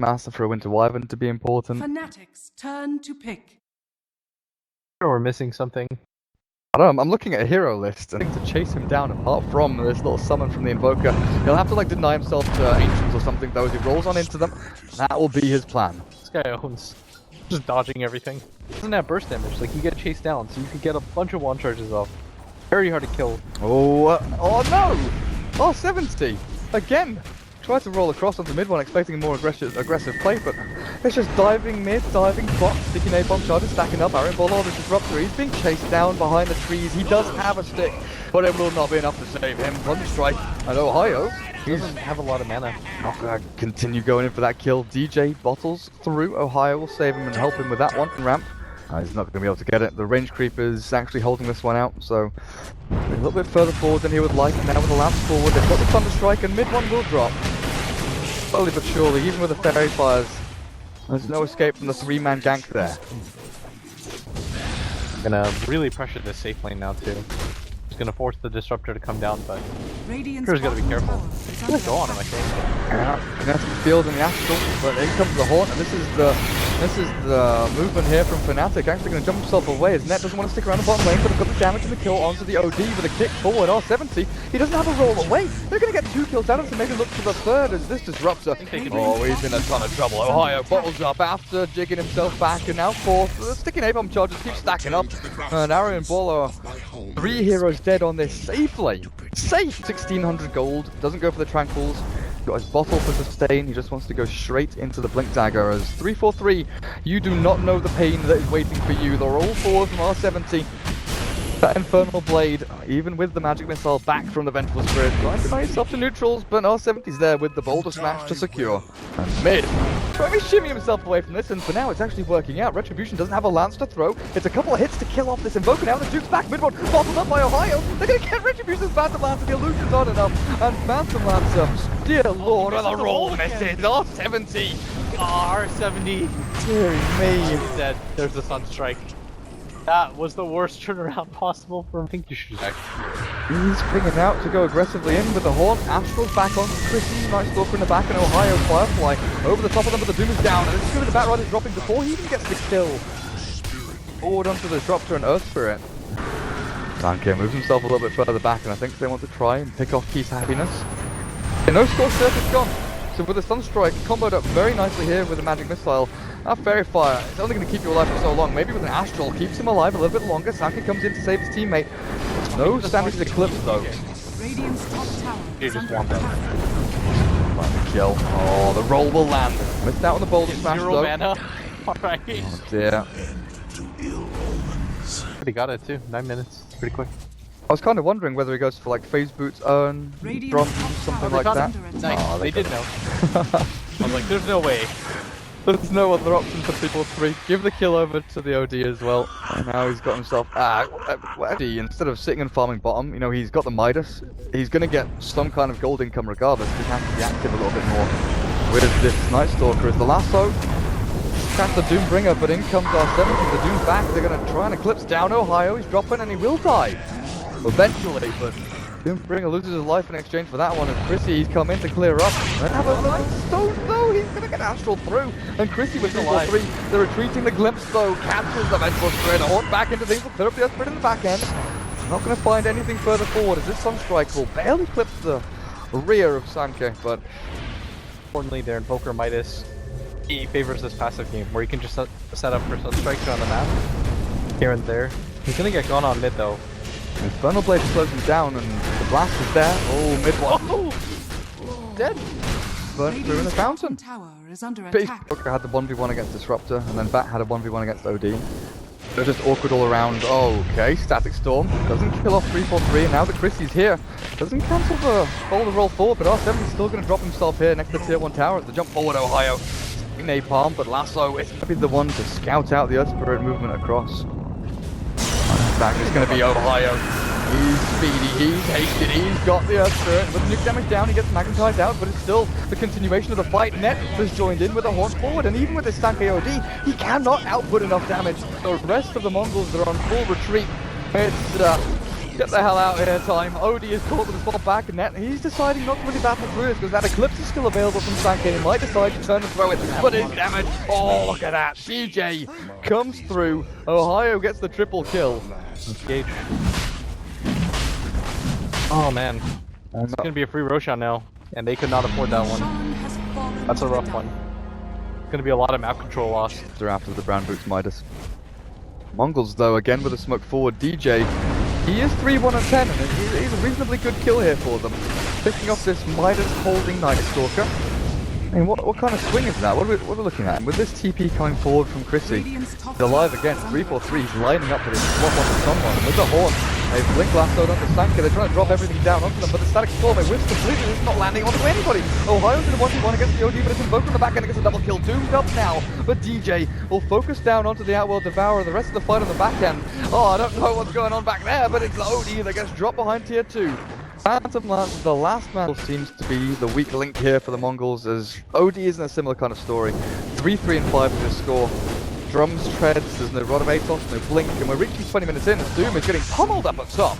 Master throw into Wyvern to be important. Fnatic's turn to pick. We're missing something. I don't know, I'm looking at a hero list and to chase him down apart from this little summon from the Invoker. He'll have to like deny himself to Ancients or something though as he rolls on into them. That will be his plan. This guy owns just dodging everything. Doesn't have burst damage, like you get chased down, so you could get a bunch of one charges off. Very hard to kill. Oh no! Oh, 70! Again! Tried to roll across onto mid one expecting a more aggressive play, but it's just diving mid, diving bot, sticky napalm charges, stacking up. Aaron Bolo, the Disruptor, he's being chased down behind the trees. He does have a stick, but it will not be enough to save him. Thunderstrike and Ohaiyo. He doesn't have a lot of mana. Not gonna continue going in for that kill. DJ bottles through. Ohaiyo will save him and help him with that one. Ramp. He's not going to be able to get it. The range creep is actually holding this one out, so a little bit further forward than he would like. Now with the lance forward, they've got the Thunderstrike and mid one will drop. Slowly but surely, even with the Fairy Fires, there's no escape from the three-man gank there. Gonna really pressure this safe lane now too. He's gonna force the Disruptor to come down, but Crew's gotta be careful. He's gonna go on him, I think. Yeah, gonna have to field in the Astral, but in comes the Haunt, and this is the movement here from Fnatic. Actually gonna jump himself away. His net doesn't want to stick around the bottom lane, but they've got the damage and the kill onto the OD with a kick forward. R70, he doesn't have a roll away. They're gonna get 2 kills out of him, so maybe look for the third as this Disruptor. Oh, he's in a ton of trouble. Ohaiyo bottles up after jigging himself back, and now fourth. The sticky napalm charges keep stacking up, and Aaron and Bolo, 3 heroes dead on this safe lane. Safe! 1600 gold, doesn't go for the Tranquils. Got his bottle for sustain, he just wants to go straight into the Blink Dagger as 343. You do not know the pain that is waiting for you. They're all forward from R70. That Infernal Blade, even with the Magic Missile back from the Vengeful Spirit, trying to deny yourself to neutrals, but R70's there with the Boulder Smash to secure. And mid, trying to shimmy himself away from this, and for now it's actually working out. Retribution doesn't have a lance to throw. It's a couple of hits to kill off this Invoker. Now the Duke's back mid one, bottled up by Ohaiyo. They're going to get Retribution's Phantom Lance, and the illusion's on enough. And Phantom Lance, dear lord, and the roll misses. R70. R70. Dear me. He's dead. There's the Sunstrike. That was the worst turnaround possible for him. I think you should check. He's bringing out to go aggressively in with the Haunt. Astral's back on Chrissy. Nice Stalker in the back, and Ohaiyo Firefly over the top of them, but the Doom is down. And this is going to be the Batrider dropping before he even gets the kill. Forward onto the Disruptor and Earth Spirit. Sanke moves himself a little bit further back, and I think they want to try and pick off Keith's happiness. Okay, no Scorch Surface gone. So with the Sunstrike, comboed up very nicely here with the Magic Missile. That Fairy Fire, it's only going to keep you alive for so long. Maybe with an Astral, keeps him alive a little bit longer. Sanke comes in to save his teammate. No damage to Eclipse though. Radiant's top tower You is just under want attack. that. Kill. Oh, the roll will land. Missed out on the Boulder Smash Zero though. mana. Alright. Oh dear. He got it too. 9 minutes. It's pretty quick. I was kind of wondering whether he goes for like Phase Boots, Urn, Drum, something like that. Nice. Oh, they did know. I was like, there's no way. There's no other option for people 3. Give the kill over to the OD as well. And now he's got himself... instead of sitting and farming bottom, you know, he's got the Midas. He's going to get some kind of gold income regardless. He has to be active a little bit more. With this Night Stalker as the lasso. Catch the Doombringer, but in comes R70. The Doom's back. They're going to try and eclipse down Ohaiyo. He's dropping and he will die. Eventually, but Doombringer loses his life in exchange for that one. And Chrissy, he's come in to clear up. And have a little stone though. He's going to get Astral through. And Chrissy with 2-4-3. They're retreating. The Glimpse though cancels the Vengeful Spirit. A Haunt back into things. Will clear up the Spirit in the back end. Not going to find anything further forward as this Sunstrike will barely clip the rear of Sanke. But Importantly, their Invoker Midas, he favors this passive game where you can just set up for Sunstrikes around the map. Here and there. He's going to get gone on mid though. Infernal Blade slows him down and the blast is there. Oh, mid one. Dead. Burnt through in the fountain. Tower is under Base attack. Booker had the 1v1 against Disruptor, and then Bat had a 1v1 against OD. They're just awkward all around. Okay, Static Storm doesn't kill off 3-4-3, and now that Chrissy's here, doesn't cancel the boulder roll forward, but R7's still going to drop himself here next to the tier 1 tower at the jump forward, Ohaiyo. Napalm, but Lasso is going to be the one to scout out the Earth Spirit movement across. Back is going to be Ohaiyo. He's speedy, he's hasted, he's got the Earth Spirit. With nuke damage down, he gets magnetized out, but it's still the continuation of the fight. Net has joined in with a Haunt forward, and even with his Sanke OD, he cannot output enough damage. The rest of the Mongols are on full retreat. It's Get the hell out of here, time. OD is caught with the spot back, and net. He's deciding not to really battle through this because that Eclipse is still available from Sanke. He might decide to turn and throw it, but his damage. Oh, look at that. DJ comes through. Ohaiyo gets the triple kill. Engage. Oh man. It's gonna be a free Roshan now, and they could not afford that one. That's a rough one. It's gonna be a lot of map control loss. They're after the brown boots Midas. Mongolz though, again with a smoke forward. DJ, he is 3-1 and 10, and he's a reasonably good kill here for them. Picking off this Midas holding Night Stalker. I mean, what kind of swing is that? What are we looking at? And with this TP coming forward from Chrissy, he's alive again. 3-4-3, he's lining up for this swap onto someone. And with the horn, they blink lassoed onto Sanka. They're trying to drop everything down onto them, but the static storm, they whiffs completely. It's not landing onto anybody. Ohio's in a 1v1 against the OD, but it's invoked from the back end. It gets a double kill. Doomed up now, but DJ will focus down onto the Outworld Devourer. The rest of the fight on the back end. Oh, I don't know what's going on back there, but it's the OD that gets dropped behind tier 2. Phantom Lance, the last man, seems to be the weak link here for the Mongolz, as OD is in a similar kind of story. 3-3 and 5 to this score. Drums, treads, there's no Rod of Atos, no blink, and we're reaching 20 minutes in, and Doom is getting pummeled up at top.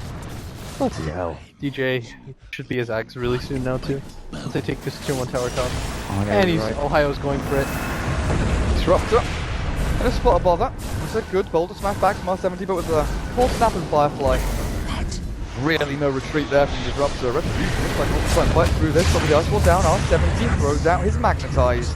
Bloody hell. DJ should be his axe really soon now too. As they take this 2-1 tower top. Oh, and he's right. Ohio's going for it. Disruptor. And a spot of bother. It's a good boulder smash back from R70, but with a full snap and Firefly. Really no retreat there from Disruptor. Retribution looks like he'll try and fight through this, but with the Ice Wall down, R70 throws out his Magnetize.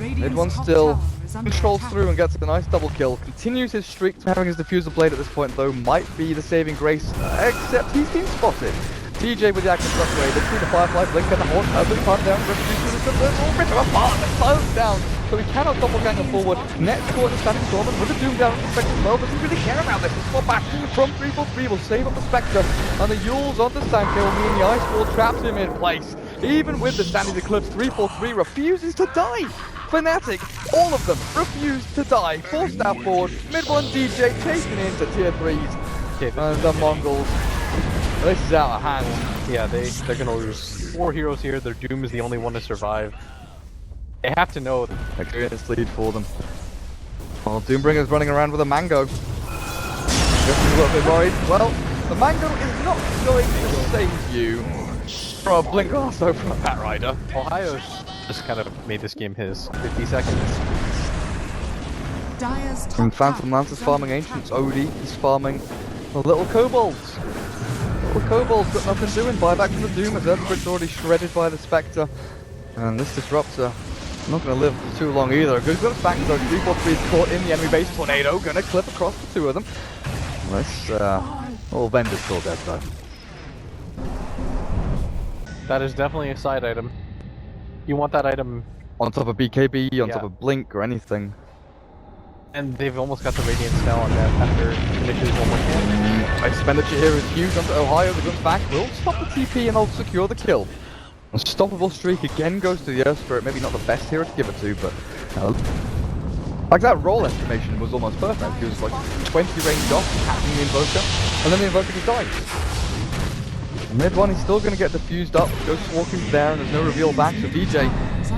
Mid one still controls through and gets a nice double kill. Continues his streak, having his diffuser blade at this point though might be the saving grace, except he's been spotted. TJ with the active shockwave, they see the Firefly blink and the horn perfectly part down. Retribution is all ripped him apart, the silence down, so he cannot doppelganger forward. Net caught in standing storm and with the Doom down on the Spectre as well, doesn't really care about this. The swap back from 3-4-3 will save up the Spectre, and the Yules onto Sanke will mean the Ice Wall traps him in place. Even with the standing Eclipse, 3-4-3 refuses to die. Fnatic, all of them, refuse to die. Forced out forward, mid one DJ chasing into tier 3s. Okay, And the Mongols. This is out of hand. yeah, they're gonna lose. 4 heroes here, their Doom is the only one to survive. They have to know. Experience lead for them. Well, Doombringer's running around with a mango. Just a little bit worried. Well, the mango is not going to save you from a blink lasso from a Bat Rider. Ohio's just kind of made this game his. 50 seconds. And Phantom Lance is farming Ancients. OD is farming the little kobolds. Little kobolds got nothing doing. Buyback from the Doom as Earthquake's already shredded by the Spectre. And this Disruptor not going to live for too long either. Good glimpse back though. 3-4-3 is caught in the enemy base. Tornado going to clip across the two of them. This little vendor's still dead though. That is definitely a side item. You want that item, On top of BKB, on Yeah. top of Blink or anything. and they've almost got the Radiance now on that after finishes one more time. Expenditure here is huge onto Ohaiyo. The gun's back will stop the TP and will secure the kill. Unstoppable streak again goes to the Earth Spirit. Maybe not the best hero to give it to, but like that roll estimation was almost perfect. He was like 20 range off, catching the Invoker, and then the Invoker just dies. Mid one, he's still going to get diffused up. Ghost Walker's there, and there's no reveal back. So DJ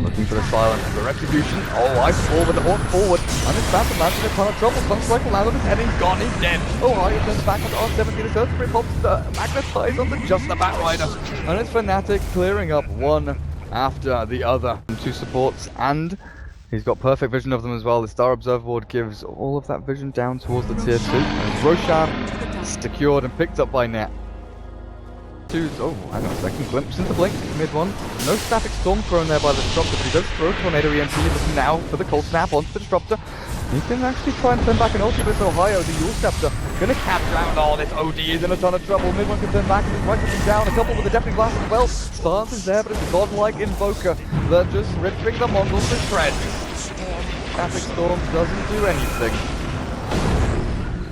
looking for the silence. The Retribution. Oh, Ice Wall with the horn forward. And it's Phantom Lance in a ton of trouble. Sunstrike will land on his head. He's gone. He's dead. Ohaiyo turns back onto R70. The Earth Spirit pops the Magnetize onto just the Bat Rider. And it's Fnatic clearing up one after the other. 2 supports, and he's got perfect vision of them as well. The Star Observer Ward gives all of that vision down towards the tier 2. And Roshan secured and picked up by Net. Oh, hang on a second. Glimpse into Blink, mid one. No static storm thrown there by the Disruptor, but he does throw Tornado EMP, looking now for the cold snap onto the Disruptor. He can actually try and turn back an ulti, but it's Ohaiyo, the Yule Scepter. Gonna catch down. Oh, this OD is in a ton of trouble. Mid one can turn back and just right him down. A couple with a Deafening Blast as well. Stance is there, but it's a godlike Invoker that just ripping the Mongols to shreds. Static Storm doesn't do anything.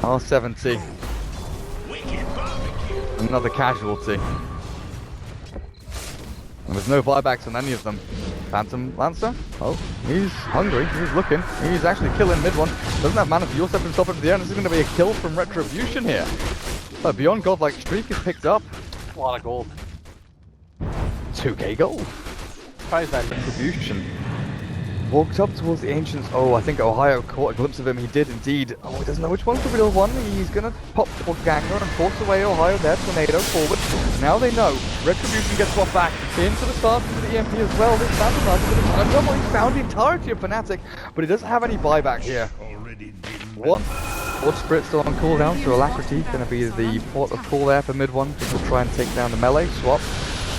R70. Another casualty. And there's no buybacks on any of them. Phantom Lancer? Oh, he's hungry. He's looking. He's actually killing mid one. Doesn't have mana to Yosef himself into the air. This is going to be a kill from Retribution here. Beyond Godlike Streak is picked up. A lot of gold. 2k gold. Tries that. Retribution. Walked up towards the Ancients. Oh, I think Ohaiyo caught a glimpse of him. He did indeed. Oh, he doesn't know which one's the real one. He's going to pop towards Gangler and force away Ohaiyo there. Tornado forward. Now they know. Retribution gets swapped back into the start into the EMP as well. This Phantom has a bit of time trouble. He's found the entirety of Fnatic, but he doesn't have any buyback here. What? Blood Spirit still on cooldown, so Alacrity going to be the port of call there for mid one. Just to try and take down the melee. Swap.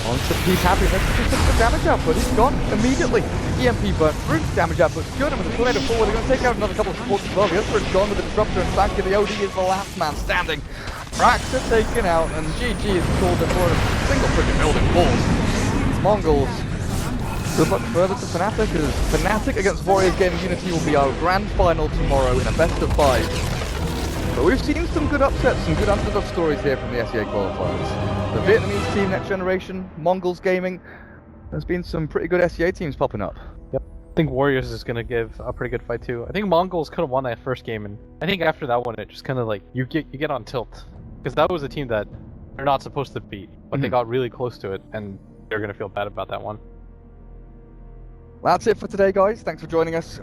Onto Peace Happiness, just took the damage output, he's gone immediately. EMP burnt through, damage output's good, and with the tornado forward, they're going to take out another couple of supports as well. The other is gone with the disruptor, and Sanka, the OD is the last man standing. Rax are taken out, and GG is called before a single freaking building falls. Mongolz. Good luck further to Fnatic, as Fnatic against Warriors Gaming Unity will be our grand final tomorrow in a best of 5. But we've seen some good upsets, some good underdog stories here from the SEA qualifiers. The Vietnamese team, Next Generation, Mongolz Gaming, there's been some pretty good SEA teams popping up. Yep. I think Warriors is going to give a pretty good fight too. I think Mongolz could have won that first game, and I think after that one it just kind of like, you get on tilt. Because that was a team that they're not supposed to beat, but they got really close to it, and they're going to feel bad about that one. Well, that's it for today, guys. Thanks for joining us.